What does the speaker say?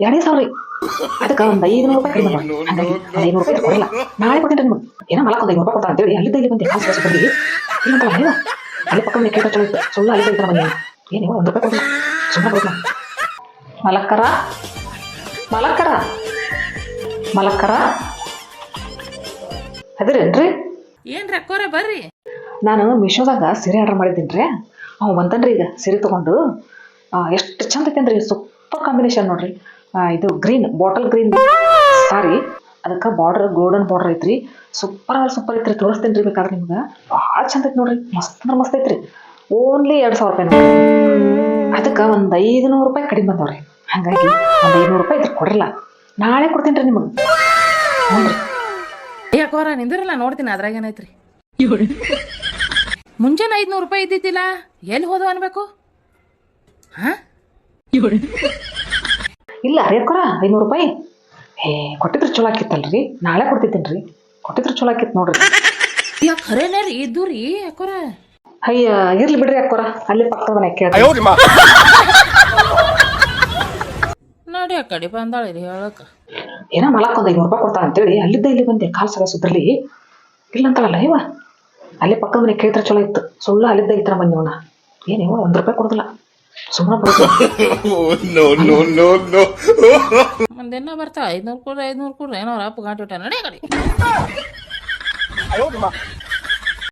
2,000 ರೀ. ಅದಕ್ಕೆ ಒಂದು 500 ರೂಪಾಯಿ ಕಡಿಮೆ ಮಾಡಿ ಹಂಗಾಗಿ ಒಂದು 500 ರೂಪಾಯಿ ಕೊಡಲ್ಲ. ನಾಳೆ ಕೊಡ್ತೀನಿ ನಿಮ್ಗೆ. ಏನೋ ಮಲಕ್ಕೆ ಒಂದು 500 ರೂಪಾಯಿ ಕೊಡ್ತಾ ಅಂತೇಳಿ ಅಲ್ಲಿದ್ದ ಇಲ್ಲಿ ಬಂದೆ ಕಾಸು ಬರ್ಲಿ ಏನಂತಲ್ಲ ನೀವು ಅಲ್ಲಿ ಪಕ್ಕ ಮನೆ ಕೇಳ್ತಾ ಚಲೋ ಇತ್ತು ಸುಳ್ಳು ಅಲ್ಲಿದ್ದ ಇದ್ರ ಮನೆ ಏನಿವ 1 ರೂಪಾಯಿ ಕೊಡಲ್ಲ ಸುಮ್ಮನೆ ಕೊಡ್ತಾ ಮಲಕ್ಕರ ಮಲಕ್ಕರ ಮಲಕ್ಕರ ಅದ್ರೇನ್ರಿ ಏನ್ರಿ ಅಕ್ಕೋರ ಬರ್ರಿ. ನಾನು ಮೀಶೋದಾಗ ಸೀರೆ ಆರ್ಡರ್ ಮಾಡಿದ್ದೀನಿ ರೀ. ಅವ್ ಬಂದನ್ರಿ ಈಗ ಸೀರೆ ತೊಗೊಂಡು ಎಷ್ಟು ಚಂದ ಐತೆ ಅಂದ್ರಿ. ಸೂಪರ್ ಕಾಂಬಿನೇಷನ್ ನೋಡ್ರಿ. ಇದು ಗ್ರೀನ್ ಬಾಟಲ್ ಗ್ರೀನ್ ಸಾರಿ ಅದಕ್ಕೆ ಬಾರ್ಡರ್ ಗೋಲ್ಡನ್ ಬಾರ್ಡರ್ ಐತ್ರಿ. ಸೂಪರ್ ಐತ್ರಿ. ತೋರಿಸ್ತೀನಿ ರೀ ಬೇಕಾದ್ರೆ ನಿಮ್ಗೆ. ಭಾಳ ಚಂದ ಐತಿ ನೋಡ್ರಿ. ಮಸ್ತ್ ಅಂದ್ರೆ ಮಸ್ತ್ ಐತ್ರಿ. ಓನ್ಲಿ 2,000 ರೂಪಾಯಿ ನೋಡ್ರಿ. ಅದಕ್ಕೆ ಒಂದು 500 ರೂಪಾಯಿ ಕಡಿಮೆ ಬಂದವ್ರಿ. ಹಾಗಾಗಿ ಒಂದು 500 ರೂಪಾಯಿ ಇದ್ರ ಕೊಡ್ರಲ್ಲ. ನಾಳೆ ಕೊಡ್ತೀನಿ ರೀ ನಿಮಗೆ. ಹ್ಞೂ ರೀ. ಯಾಕೋರ ನಿಂದಿರಲ್ಲ ನೋಡ್ತೀನಿ ಅದ್ರಾಗ ಏನೈತ್ರಿ. ಮುಂಜಾನೆ 500 ರೂಪಾಯಿ ಇದ್ದಿದ್ದಿಲ್ಲ ಎಲ್ಲಿ ಹೋದವ ಅನ್ಬೇಕು. ಹಾ ಇಲ್ಲ ರೀ ಅಕ್ಕೋರ 500 ರೂಪಾಯಿ ಕೊಟ್ಟಿದ್ರೆ ಚಲೋ ಆಕಿತ್ತಲ್ರಿ. ನಾಳೆ ಕೊಡ್ತಿದ್ದೀನಿ ರೀ. ಕೊಟ್ಟಿದ್ರೆ ಚಲೋ ಆಕಿತ್ತು ನೋಡ್ರಿ. ಯಾಕೆ ಖರೇನೇ ರೀ ಇದ್ದು ರೀ ಅಕ್ಕೋರ. ಅಯ್ಯ ಇರ್ಲಿ ಬಿಡ್ರಿ ಅಕ್ಕೋರ ಅಲ್ಲೇ ಪಕ್ಕದ ಮನೆ ಕೇಳ್ರಿ. ನೋಡಿ ಆ ಕಡೆ ಬಂದಾಳಿರಿ ಹೇಳಕ್ಕ. ಏನೋ ಮಲಕ್ಕೆ ಒಂದು 500 ರೂಪಾಯಿ ಕೊಡ್ತಾ ಅಂತೇಳಿ ಅಲ್ಲಿದ್ದ ಇಲ್ಲಿ ಬಂದೆ ಕಾಲು ಸಲ ಸುದ್ರಲಿ ಇಲ್ಲ ಅಂತಲ್ಲ ಇವ. ಅಲ್ಲೇ ಪಕ್ಕದ ಮನೆ ಕೇಳಿದ್ರೆ ಚಲೋ ಇತ್ತು ಸುಳ್ಳು ಅಲ್ಲಿದ್ದ ಇತ್ರ ಬಂದಿವನ ಏನಿವ 1 ರೂಪಾಯಿ ಕೊಡುದಿಲ್ಲ ಸುಮ್ಮನೆ ಮಂದಿನ ಬರ್ತಾವ 500 ಕೊಡ್ರಿ 500 ಕೊಡ್ರಿ ಏನೋ ಅಪ್ಪ ಗಾಂಟಿ ನಡೆ ಕಡೆ.